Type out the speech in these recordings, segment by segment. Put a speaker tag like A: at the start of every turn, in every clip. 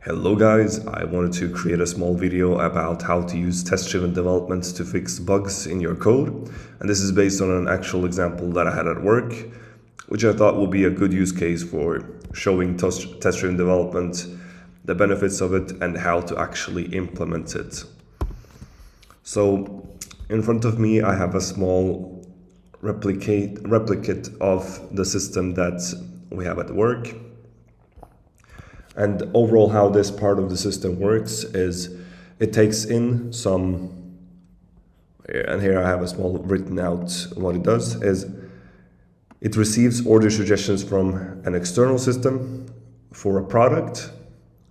A: Hello guys, I wanted to create a small video about how to use test-driven development to fix bugs in your code. And this is based on an actual example that I had at work, which I thought would be a good use case for showing test-driven development, the benefits of it, and how to actually implement it. So in front of me, I have a small replicate of the system that we have at work. And overall, how this part of the system works is it takes in some, and here I have a small written out what it does, is it receives order suggestions from an external system for a product,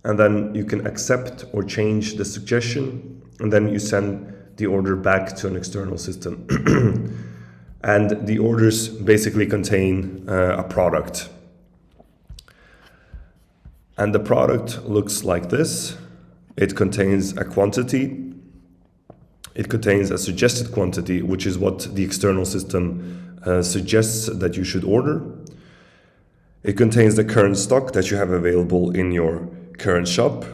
A: and then you can accept or change the suggestion, and then you send the order back to an external system. And the orders basically contain a product. And the product looks like this. It contains a quantity. It contains a suggested quantity, which is what the external system suggests that you should order. It contains the current stock that you have available in your current shop.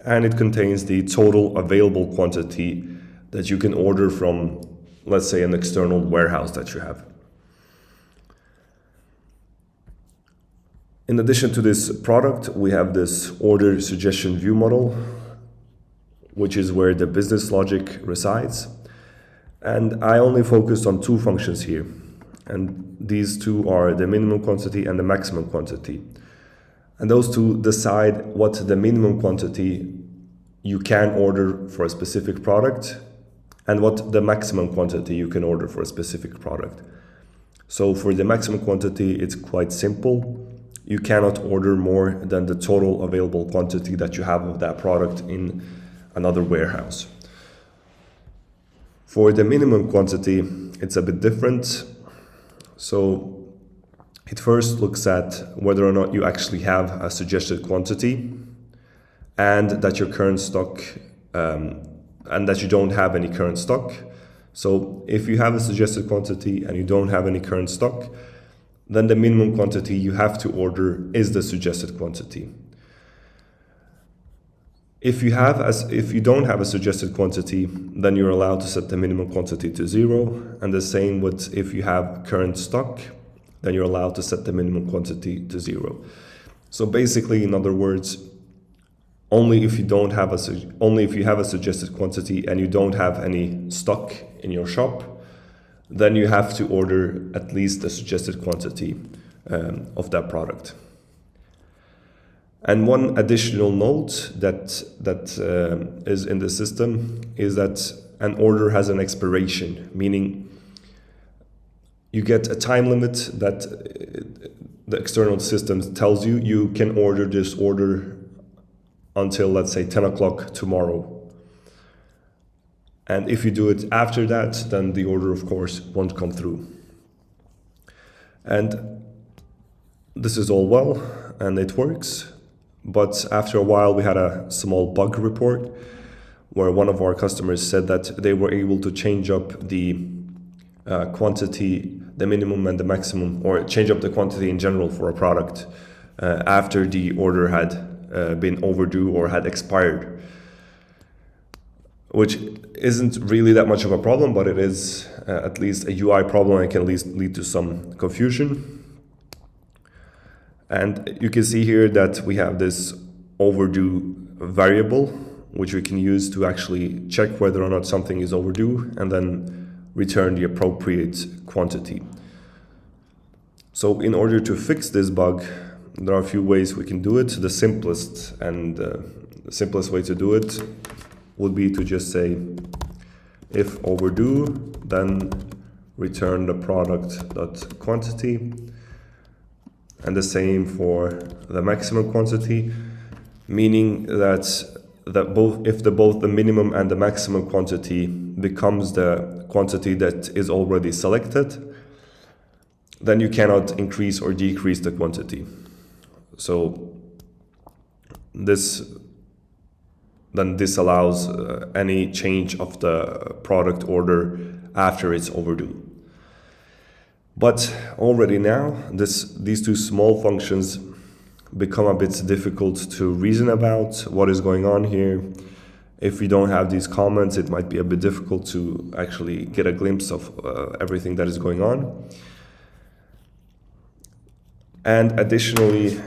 A: And it contains the total available quantity that you can order from, let's say, an external warehouse that you have. In addition to this product, we have this order suggestion view model, which is where the business logic resides. And I only focused on two functions here. And these two are the minimum quantity and the maximum quantity. And those two decide what the minimum quantity you can order for a specific product and what the maximum quantity you can order for a specific product. So for the maximum quantity, it's quite simple. You cannot order more than the total available quantity that you have of that product in another warehouse. For the minimum quantity, it's a bit different. So it first looks at whether or not you actually have a suggested quantity and that your current stock, and that you don't have any current stock. So if you have a suggested quantity and you don't have any current stock, then the minimum quantity you have to order is the suggested quantity. If you don't have a suggested quantity, then you're allowed to set the minimum quantity to 0. And the same with if you have current stock, then you're allowed to set the minimum quantity to 0. So basically, in other words, only if you have a suggested quantity and you don't have any stock in your shop, then you have to order at least the suggested quantity of that product. And one additional note that is in the system is that an order has an expiration, meaning you get a time limit that the external system tells you you can order this order until, let's say, 10 o'clock tomorrow. And if you do it after that, then the order, of course, won't come through. And this is all well, and it works. But after a while, we had a small bug report where one of our customers said that they were able to change up the quantity, the minimum and the maximum, or change up the quantity in general for a product after the order had been overdue or had expired, which isn't really that much of a problem, but it is at least a UI problem and can at least lead to some confusion. And you can see here that we have this overdue variable, which we can use to actually check whether or not something is overdue and then return the appropriate quantity. So in order to fix this bug, there are a few ways we can do it. The simplest way to do it would be to just say, if overdue, then return the product.quantity. And the same for the maximum quantity, meaning that both the minimum and the maximum quantity becomes the quantity that is already selected, then you cannot increase or decrease the quantity. So this allows any change of the product order after it's overdue. But already now, these two small functions become a bit difficult to reason about what is going on here. If we don't have these comments, it might be a bit difficult to actually get a glimpse of everything that is going on. And additionally,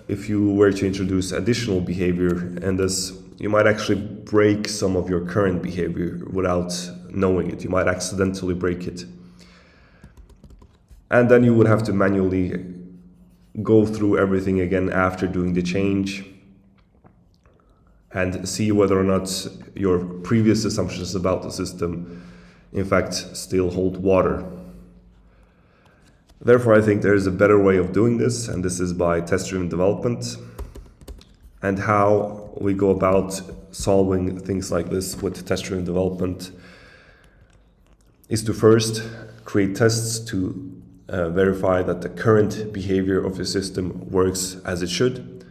A: if you were to introduce additional behavior in this, you might actually break some of your current behavior without knowing it. You might accidentally break it. And then you would have to manually go through everything again after doing the change and see whether or not your previous assumptions about the system in fact still hold water. Therefore, I think there is a better way of doing this, and this is by test-driven development. And how we go about solving things like this with test-driven development is to first create tests to verify that the current behavior of the system works as it should.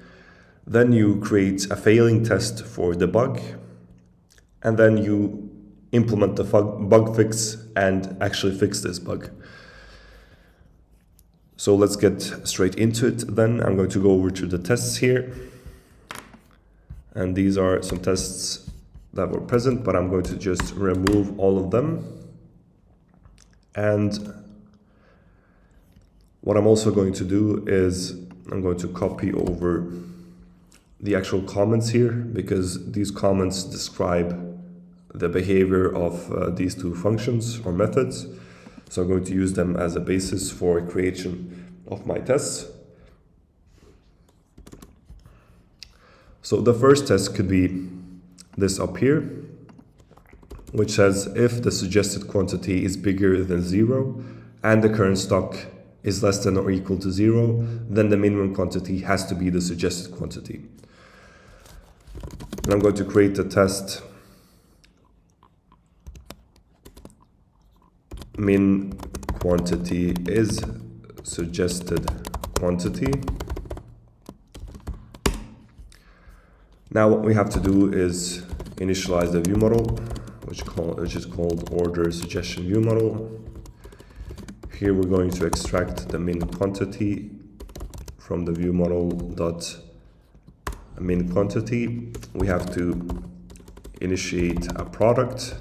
A: Then you create a failing test for the bug, and then you implement the bug fix and actually fix this bug. So let's get straight into it then. I'm going to go over to the tests here. And these are some tests that were present, but I'm going to just remove all of them. And what I'm also going to do is I'm going to copy over the actual comments here, because these comments describe the behavior of these two functions or methods. So I'm going to use them as a basis for creation of my tests. So the first test could be this up here, which says if the suggested quantity is bigger than 0 and the current stock is less than or equal to 0, then the minimum quantity has to be the suggested quantity. And I'm going to create a test min quantity is suggested quantity. Now what we have to do is initialize the view model, which is called order suggestion view model. Here we're going to extract the min quantity from the view model dot min quantity. We have to initiate a product,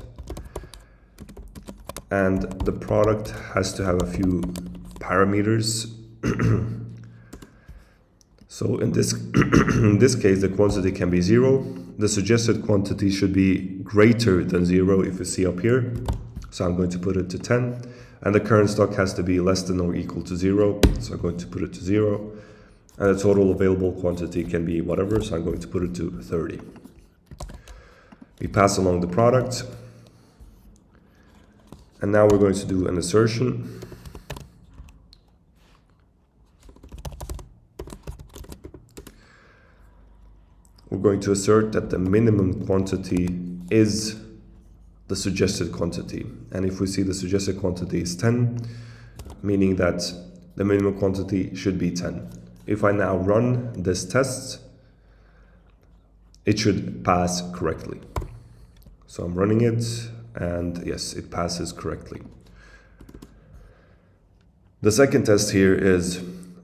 A: and the product has to have a few parameters. So in this in this case, the quantity can be 0. The suggested quantity should be greater than 0 if you see up here. So I'm going to put it to 10. And the current stock has to be less than or equal to 0. So I'm going to put it to 0. And the total available quantity can be whatever. So I'm going to put it to 30. We pass along the product. And now we're going to do an assertion. We're going to assert that the minimum quantity is the suggested quantity. And if we see the suggested quantity is 10, meaning that the minimum quantity should be 10. If I now run this test, it should pass correctly. So I'm running it, and yes, it passes correctly. The second test here is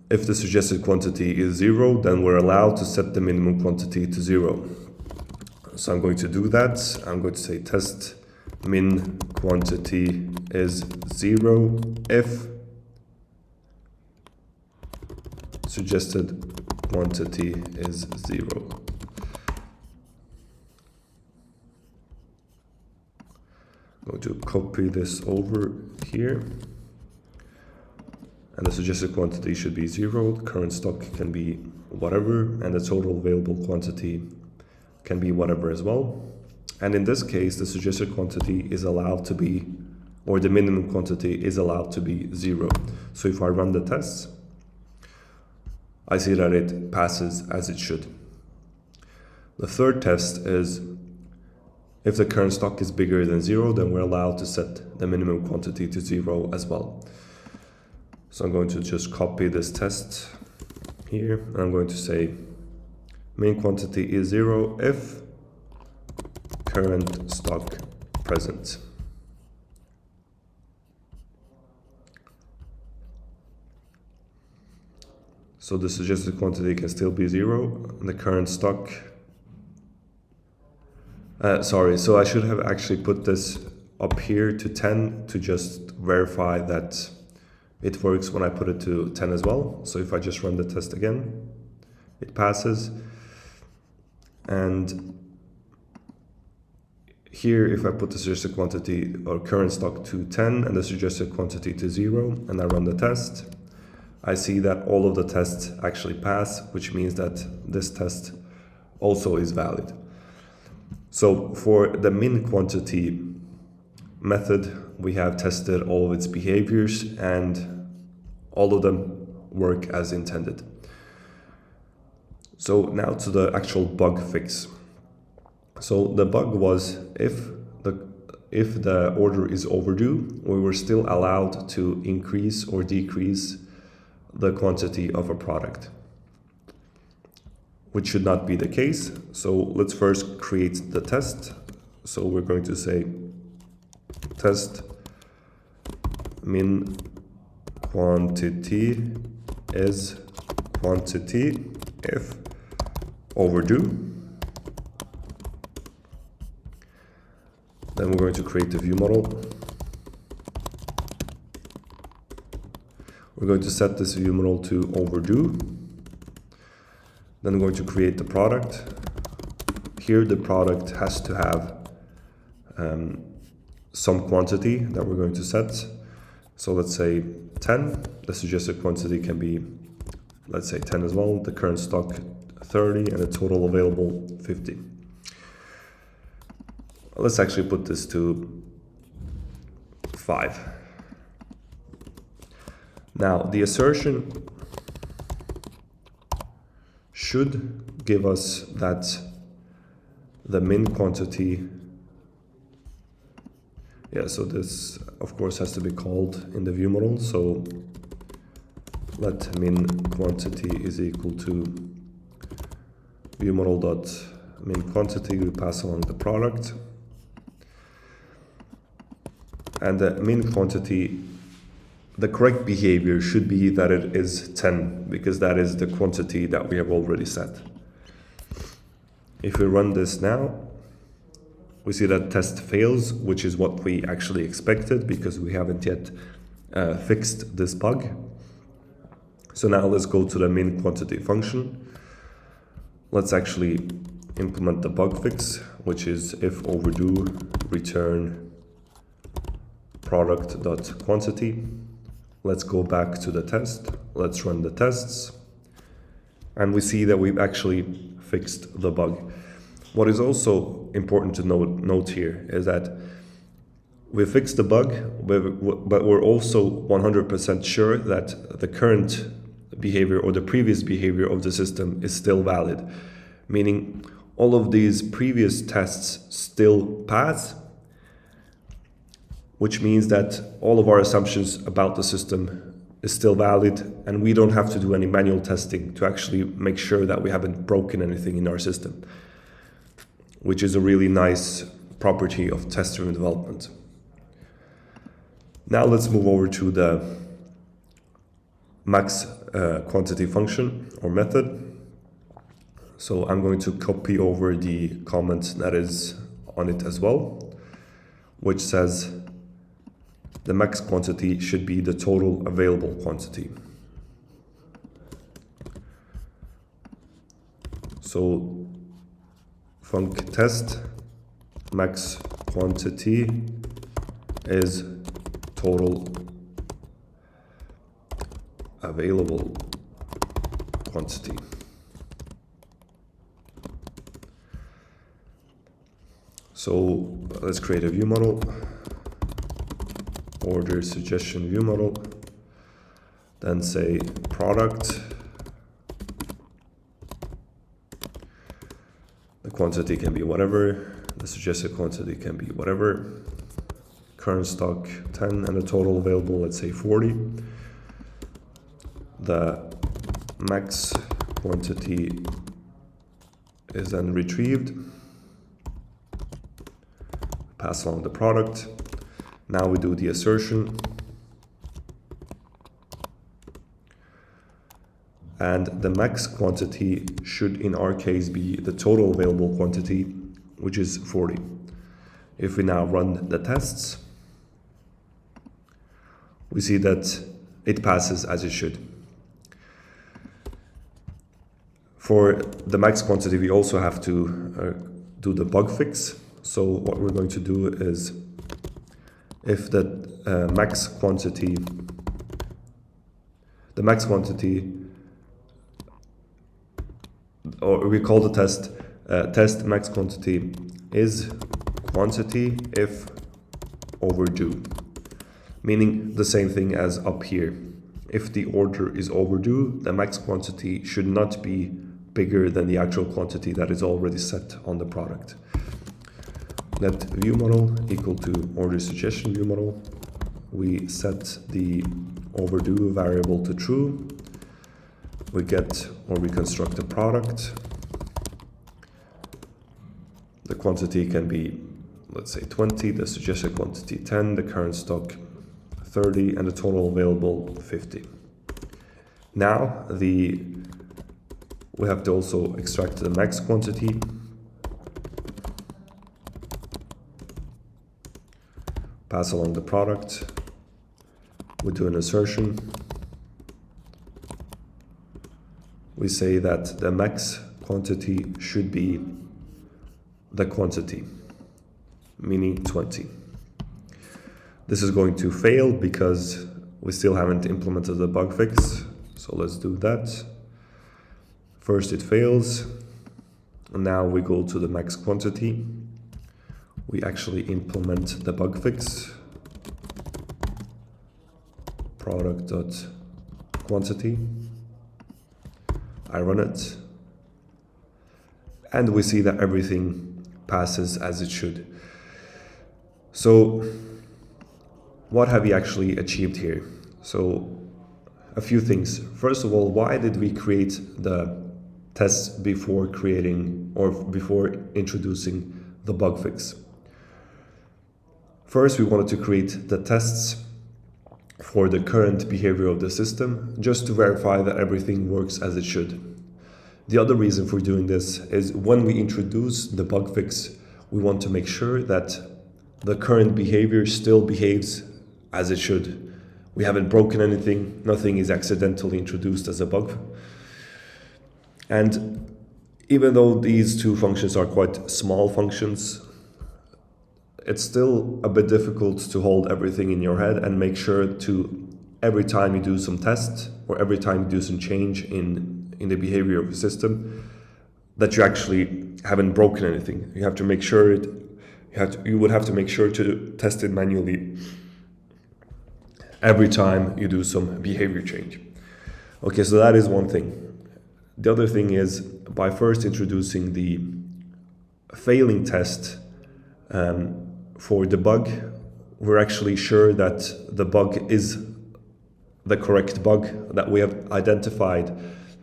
A: if the suggested quantity is 0, then we're allowed to set the minimum quantity to 0. So I'm going to do that. I'm going to say test min quantity is 0 if suggested quantity is 0. I'm going to copy this over here. And the suggested quantity should be 0, the current stock can be whatever, and the total available quantity can be whatever as well. And in this case, the suggested quantity is allowed to be, or the minimum quantity is allowed to be 0. So if I run the tests, I see that it passes as it should. The third test is if the current stock is bigger than 0, then we're allowed to set the minimum quantity to 0 as well. So I'm going to just copy this test here, and I'm going to say min quantity is 0 if current stock present. So the suggested quantity can still be 0. The current stock. Sorry, so I should have actually put this up here to 10 to just verify that it works when I put it to 10 as well. So if I just run the test again, it passes. And here, if I put the suggested quantity or current stock to 10 and the suggested quantity to 0, and I run the test, I see that all of the tests actually pass, which means that this test also is valid. So for the min quantity method, we have tested all of its behaviors and all of them work as intended. So now to the actual bug fix. So the bug was if the order is overdue, we were still allowed to increase or decrease the quantity of a product, which should not be the case. So let's first create the test. So we're going to say test min quantity is quantity if overdue. Then we're going to create the view model. We're going to set this view model to overdue. Then we're going to create the product. Here the product has to have some quantity that we're going to set. So let's say 10. The suggested quantity can be, let's say 10 as well. The current stock 30 and the total available 50. Let's actually put this to 5. Now the assertion should give us that the min quantity, so this of course has to be called in the view model. So let min quantity is equal to view model dot min quantity. We pass along the product. And the min quantity, the correct behavior should be that it is 10, because that is the quantity that we have already set. If we run this now, we see that test fails, which is what we actually expected because we haven't yet fixed this bug. So now let's go to the min quantity function. Let's actually implement the bug fix, which is if overdue, return product.quantity. Let's go back to the test. Let's run the tests. And we see that we've actually fixed the bug. What is also important to note here is that we fixed the bug, but we're also 100% sure that the current behavior or the previous behavior of the system is still valid. Meaning all of these previous tests still pass, which means that all of our assumptions about the system is still valid, and we don't have to do any manual testing to actually make sure that we haven't broken anything in our system, which is a really nice property of test-driven development. Now let's move over to the max quantity function or method. So I'm going to copy over the comment that is on it as well, which says the max quantity should be the total available quantity. So func test max quantity is total available quantity. So let's create a view model. Order suggestion view model, then say product. The quantity can be whatever, the suggested quantity can be whatever, current stock 10 and the total available, let's say 40. The max quantity is then retrieved, pass along the product. Now we do the assertion. and the max quantity should in our case be the total available quantity, which is 40. If we now run the tests, we see that it passes as it should. For the max quantity, we also have to do the bug fix. So what we're going to do is, if the max quantity, or we call the test test max quantity is quantity if overdue, meaning the same thing as up here. If the order is overdue, the max quantity should not be bigger than the actual quantity that is already set on the product. Let view model equal to order suggestion view model. We set the overdue variable to true. We get or we construct a product. The quantity can be, let's say 20, the suggested quantity 10, the current stock 30, and the total available 50. Now we have to also extract the max quantity. Pass along the product. We do an assertion. We say that the max quantity should be the quantity, meaning 20. This is going to fail because we still haven't implemented the bug fix. So let's do that. First it fails, and now we go to the max quantity. We actually implement the bug fix. Product.quantity. I run it, and we see that everything passes as it should. So what have we actually achieved here? So a few things. First of all, why did we create the tests before creating or before introducing the bug fix? First, we wanted to create the tests for the current behavior of the system, just to verify that everything works as it should. The other reason for doing this is when we introduce the bug fix, we want to make sure that the current behavior still behaves as it should. We haven't broken anything, nothing is accidentally introduced as a bug. And even though these two functions are quite small functions, it's still a bit difficult to hold everything in your head and make sure to, every time you do some test or every time you do some change in the behavior of the system, that you actually haven't broken anything. You have to make sure you would have to make sure to test it manually every time you do some behavior change. Okay, so that is one thing. The other thing is, by first introducing the failing test for the bug, we're actually sure that the bug is the correct bug, that we have identified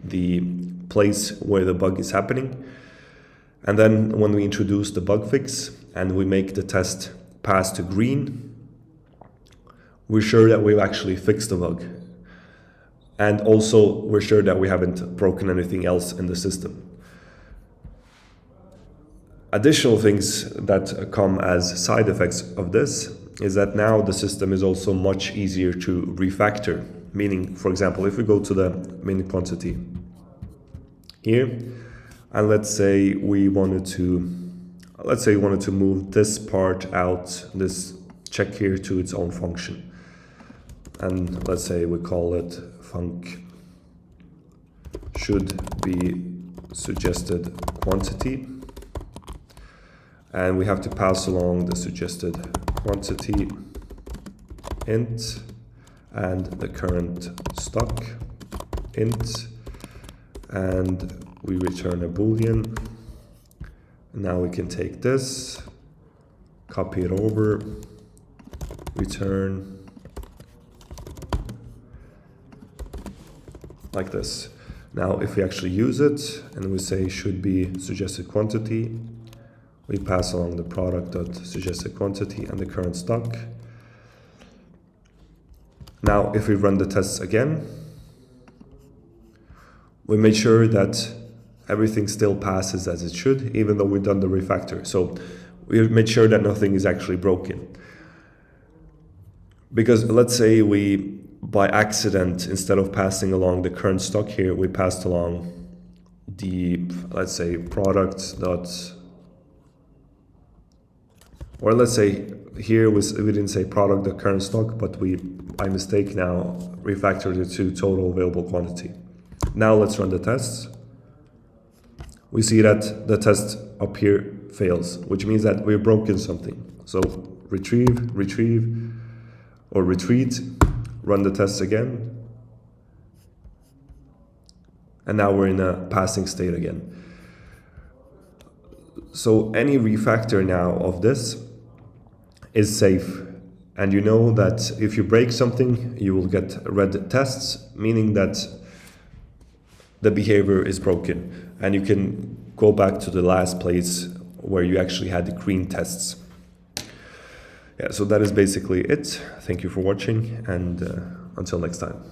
A: the place where the bug is happening. And then when we introduce the bug fix and we make the test pass to green, we're sure that we've actually fixed the bug. And also we're sure that we haven't broken anything else in the system. Additional things that come as side effects of this is that now the system is also much easier to refactor. Meaning, for example, if we go to the min quantity here, and let's say we wanted to move this part out, this check here, to its own function. And let's say we call it func should be suggested quantity. And we have to pass along the suggested quantity int and the current stock int, and we return a boolean. Now we can take this, copy it over, return like this. Now if we actually use it and we say should be suggested quantity, we pass along the product.suggested quantity and the current stock. Now if we run the tests again, we made sure that everything still passes as it should, even though we've done the refactor. So we made sure that nothing is actually broken. Because let's say we, by accident, instead of passing along the current stock here, we passed along the, let's say, product dot, or let's say here we didn't say product dot current stock, but we, by mistake now, refactored it to total available quantity. Now let's run the tests. We see that the test up here fails, which means that we've broken something. So retrieve, or retreat, run the tests again. And now we're in a passing state again. So any refactor now of this is safe. And you know that if you break something, you will get red tests, meaning that the behavior is broken. And you can go back to the last place where you actually had the green tests. Yeah, so that is basically it. Thank you for watching, and until next time.